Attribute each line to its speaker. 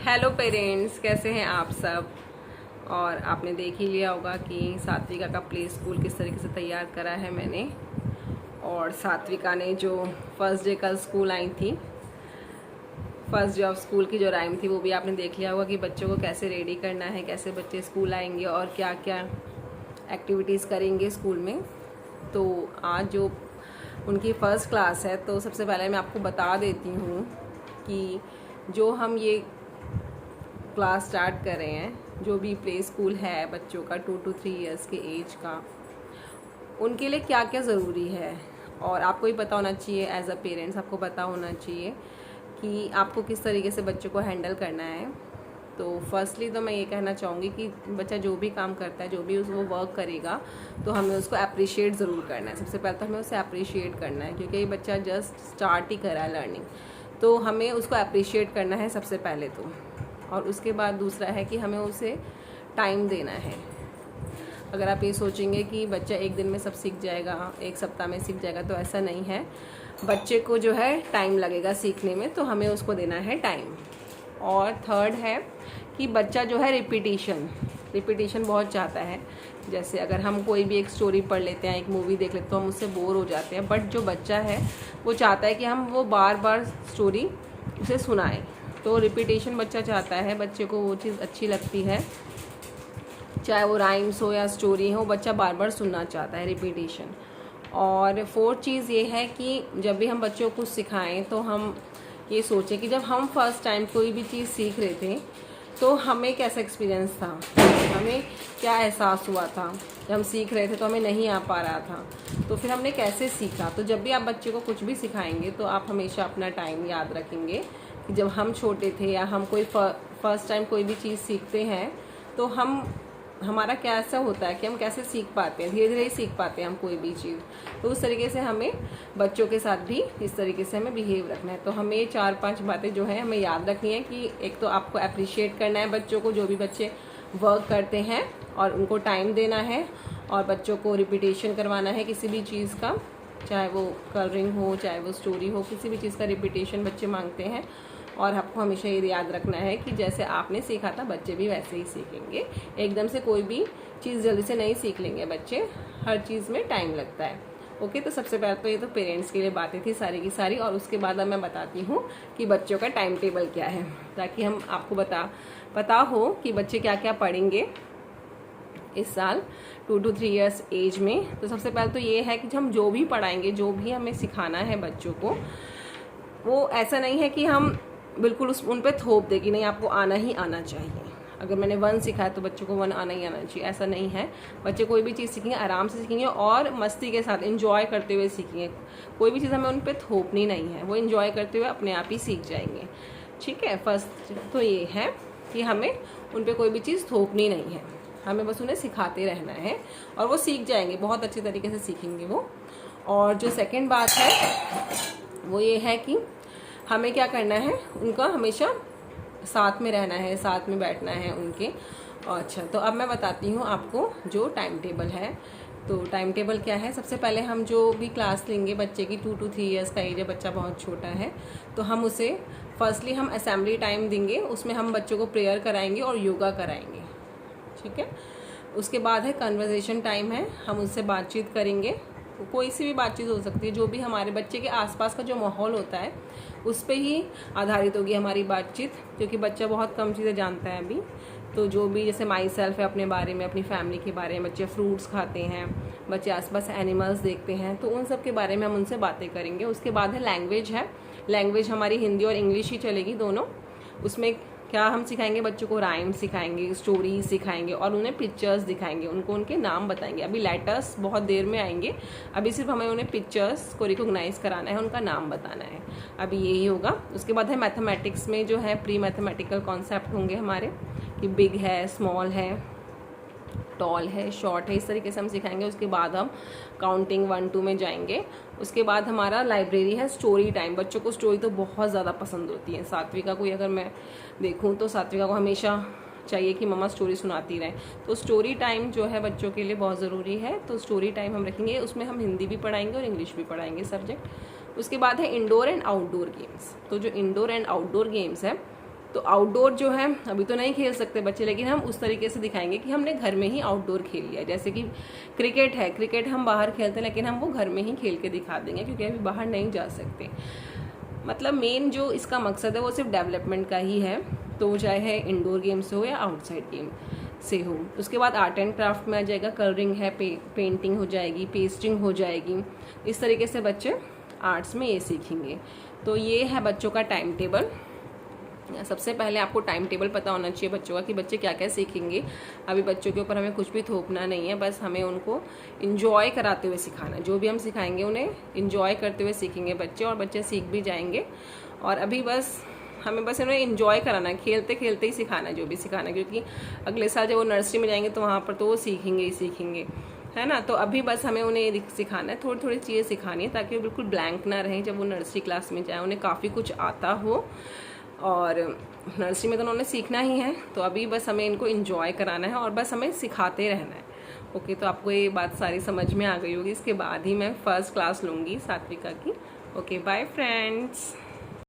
Speaker 1: Hello parents, कैसे हैं आप सब। और आपने देख ही लिया होगा कि सात्विका का प्ले स्कूल किस तरीके से तैयार करा है मैंने। और सात्विका ने जो फर्स्ट डे कल स्कूल आई थी, फर्स्ट डे ऑफ स्कूल की जो राइम थी वो भी आपने देख लिया होगा कि बच्चों को कैसे रेडी करना है, कैसे बच्चे स्कूल आएंगे और क्या क्या एक्टिविटीज़ करेंगे स्कूल में। तो आज जो उनकी फ़र्स्ट क्लास है, तो सबसे पहले मैं आपको बता देती हूँ कि जो हम ये क्लास स्टार्ट कर रहे हैं, जो भी प्ले स्कूल है बच्चों का 2 to 3 इयर्स के एज का, उनके लिए क्या क्या ज़रूरी है। और आपको ही पता होना चाहिए, एज अ पेरेंट्स आपको पता होना चाहिए कि आपको किस तरीके से बच्चों को हैंडल करना है। तो फर्स्टली तो मैं ये कहना चाहूँगी कि बच्चा जो भी काम करता है, जो भी वो वर्क करेगा, तो हमें उसको अप्रिशिएट ज़रूर करना है। सबसे पहले तो हमें उसे अप्रिशिएट करना है, क्योंकि ये बच्चा जस्ट स्टार्ट ही कर रहा है लर्निंग, तो हमें उसको अप्रिशिएट करना है सबसे पहले तो। और उसके बाद दूसरा है कि हमें उसे टाइम देना है। अगर आप ये सोचेंगे कि बच्चा एक दिन में सब सीख जाएगा, एक सप्ताह में सीख जाएगा, तो ऐसा नहीं है। बच्चे को जो है टाइम लगेगा सीखने में, तो हमें उसको देना है टाइम। और थर्ड है कि बच्चा जो है रिपीटिशन बहुत चाहता है। जैसे अगर हम कोई भी एक स्टोरी पढ़ लेते हैं, एक मूवी देख लेते हैं, तो हम उससे बोर हो जाते हैं। बट जो बच्चा है वो चाहता है कि हम वो बार बार स्टोरी उसे सुनाएं। तो रिपीटिशन बच्चा चाहता है, बच्चे को वो चीज़ अच्छी लगती है, चाहे वो राइम्स हो या स्टोरी हो, बच्चा बार बार सुनना चाहता है, रिपीटिशन। और फोर्थ चीज़ ये है कि जब भी हम बच्चों को कुछ सिखाएं, तो हम ये सोचें कि जब हम फर्स्ट टाइम कोई भी चीज़ सीख रहे थे, तो हमें कैसा एक्सपीरियंस था, हमें क्या एहसास हुआ था। जब हम सीख रहे थे तो हमें नहीं आ पा रहा था, तो फिर हमने कैसे सीखा। तो जब भी आप बच्चे को कुछ भी सिखाएंगे, तो आप हमेशा अपना टाइम याद रखेंगे कि जब हम छोटे थे, या हम कोई फर्स्ट टाइम कोई भी चीज़ सीखते हैं, तो हमारा कैसा होता है कि हम कैसे सीख पाते हैं, धीरे धीरे ही सीख पाते हैं हम कोई भी चीज़। तो उस तरीके से हमें बच्चों के साथ भी इस तरीके से हमें बिहेव रखना है। तो हमें 4-5 बातें जो है हमें याद रखनी है कि एक तो आपको अप्रिशिएट करना है बच्चों को, जो भी बच्चे वर्क करते हैं, और उनको टाइम देना है, और बच्चों को रिपीटेशन करवाना है किसी भी चीज़ का, चाहे वो कलरिंग हो, चाहे वो स्टोरी हो, किसी भी चीज़ का रिपीटेशन बच्चे मांगते हैं। और आपको हमेशा ये याद रखना है कि जैसे आपने सीखा था, बच्चे भी वैसे ही सीखेंगे। एकदम से कोई भी चीज़ जल्दी से नहीं सीख लेंगे बच्चे, हर चीज़ में टाइम लगता है। ओके, तो सबसे पहले तो ये तो पेरेंट्स के लिए बातें थी सारी की सारी। और उसके बाद अब मैं बताती हूँ कि बच्चों का टाइम टेबल क्या है, ताकि हम आपको पता हो कि बच्चे क्या क्या पढ़ेंगे इस साल 2 to 3 इयर्स एज में। तो सबसे पहले तो ये है कि हम जो भी पढ़ाएंगे, जो भी हमें सिखाना है बच्चों को, वो ऐसा नहीं है कि हम बिल्कुल उन पे थोप दे कि नहीं आपको आना ही आना चाहिए। अगर मैंने 1 सिखाया तो बच्चों को 1 आना ही आना चाहिए, ऐसा नहीं है। बच्चे कोई भी चीज़ सीखेंगे आराम से सीखेंगे और मस्ती के साथ एंजॉय करते हुए सीखेंगे। कोई भी चीज़ हमें उन पे थोपनी नहीं है, वो एंजॉय करते हुए अपने आप ही सीख जाएंगे। ठीक है, फर्स्ट तो ये है कि हमें उन पे कोई भी चीज़ थोपनी नहीं है, हमें बस उन्हें सिखाते रहना है और वो सीख जाएंगे, बहुत अच्छे तरीके से सीखेंगे वो। और जो सेकेंड बात है वो ये है कि हमें क्या करना है, उनका हमेशा साथ में रहना है, साथ में बैठना है उनके। अच्छा, तो अब मैं बताती हूँ आपको जो टाइम टेबल है। तो टाइम टेबल क्या है, सबसे पहले हम जो भी क्लास लेंगे बच्चे की, 2 to 3 इयर्स का एज है, बच्चा बहुत छोटा है, तो हम उसे फर्स्टली हम असेंबली टाइम देंगे, उसमें हम बच्चों को प्रेयर कराएंगे और योगा कराएंगे। ठीक है, उसके बाद है कन्वर्सेशन टाइम है, हम उससे बातचीत करेंगे। कोई सी भी बातचीत हो सकती है, जो भी हमारे बच्चे के आसपास का जो माहौल होता है उस पे ही आधारित होगी हमारी बातचीत, क्योंकि बच्चा बहुत कम चीज़ें जानता है अभी। तो जो भी जैसे माई सेल्फ है, अपने बारे में, अपनी फैमिली के बारे में, बच्चे फ्रूट्स खाते हैं, बच्चे आसपास एनिमल्स देखते हैं, तो उन सब के बारे में हम उनसे बातें करेंगे। उसके बाद है लैंग्वेज हमारी हिंदी और इंग्लिश ही चलेगी दोनों। उसमें क्या हम सिखाएंगे बच्चों को, राइम सिखाएंगे, स्टोरी सिखाएंगे, और उन्हें पिक्चर्स दिखाएंगे, उनको उनके नाम बताएंगे। अभी लेटर्स बहुत देर में आएंगे, अभी सिर्फ हमें उन्हें पिक्चर्स को रिकॉग्नाइज कराना है, उनका नाम बताना है, अभी यही होगा। उसके बाद है मैथमेटिक्स में जो है प्री मैथमेटिकल कॉन्सेप्ट होंगे हमारे, कि बिग है, स्मॉल है, टॉल है, शॉर्ट है, इस तरीके से हम सिखाएंगे। उसके बाद हम काउंटिंग 1-2 में जाएंगे। उसके बाद हमारा लाइब्रेरी है, स्टोरी टाइम। बच्चों को स्टोरी तो बहुत ज़्यादा पसंद होती है। सात्विका को अगर मैं देखूं तो सात्विका को हमेशा चाहिए कि मम्मा स्टोरी सुनाती रहे। तो स्टोरी टाइम जो है बच्चों के लिए बहुत ज़रूरी है, तो स्टोरी टाइम हम रखेंगे। उसमें हम हिंदी भी पढ़ाएंगे और इंग्लिश भी पढ़ाएंगे सब्जेक्ट। उसके बाद है इंडोर एंड आउटडोर गेम्स। तो जो इंडोर एंड आउटडोर गेम्स है, तो आउटडोर जो है अभी तो नहीं खेल सकते बच्चे, लेकिन हम उस तरीके से दिखाएंगे कि हमने घर में ही आउटडोर खेल लिया। जैसे कि क्रिकेट है, क्रिकेट हम बाहर खेलते हैं लेकिन हम वो घर में ही खेल के दिखा देंगे, क्योंकि अभी बाहर नहीं जा सकते। मतलब मेन जो इसका मकसद है वो सिर्फ डेवलपमेंट का ही है, तो चाहे इंडोर गेम्स हो या आउटसाइड गेम से हो। उसके बाद आर्ट एंड क्राफ्ट में आ जाएगा, कलरिंग है, पेंटिंग हो जाएगी, पेस्टिंग हो जाएगी। इस तरीके से बच्चे आर्ट्स में ये सीखेंगे। तो ये है बच्चों का टाइम टेबल। सबसे पहले आपको टाइम टेबल पता होना चाहिए बच्चों का कि बच्चे क्या क्या सीखेंगे। अभी बच्चों के ऊपर हमें कुछ भी थोपना नहीं है, बस हमें उनको इंजॉय कराते हुए सिखाना है। जो भी हम सिखाएंगे उन्हें इंजॉय करते हुए सीखेंगे बच्चे, और बच्चे सीख भी जाएंगे। और अभी बस हमें बस उन्हें इंजॉय कराना है, खेलते खेलते ही सिखाना है जो भी सिखाना है, क्योंकि अगले साल जब वो नर्सरी में जाएंगे तो वहाँ पर तो वो सीखेंगे ही सीखेंगे, है ना। तो अभी बस हमें उन्हें सिखाना है, थोड़ी थोड़ी चीज़ें सिखानी है, ताकि वो बिल्कुल ब्लैंक ना रहें जब वो नर्सरी क्लास में जाए, उन्हें काफ़ी कुछ आता हो। और नर्सरी में तो उन्होंने सीखना ही है, तो अभी बस हमें इनको एंजॉय कराना है और बस हमें सिखाते रहना है। ओके, तो आपको ये बात सारी समझ में आ गई होगी। इसके बाद ही मैं फर्स्ट क्लास लूँगी सात्विका की। Okay, bye friends.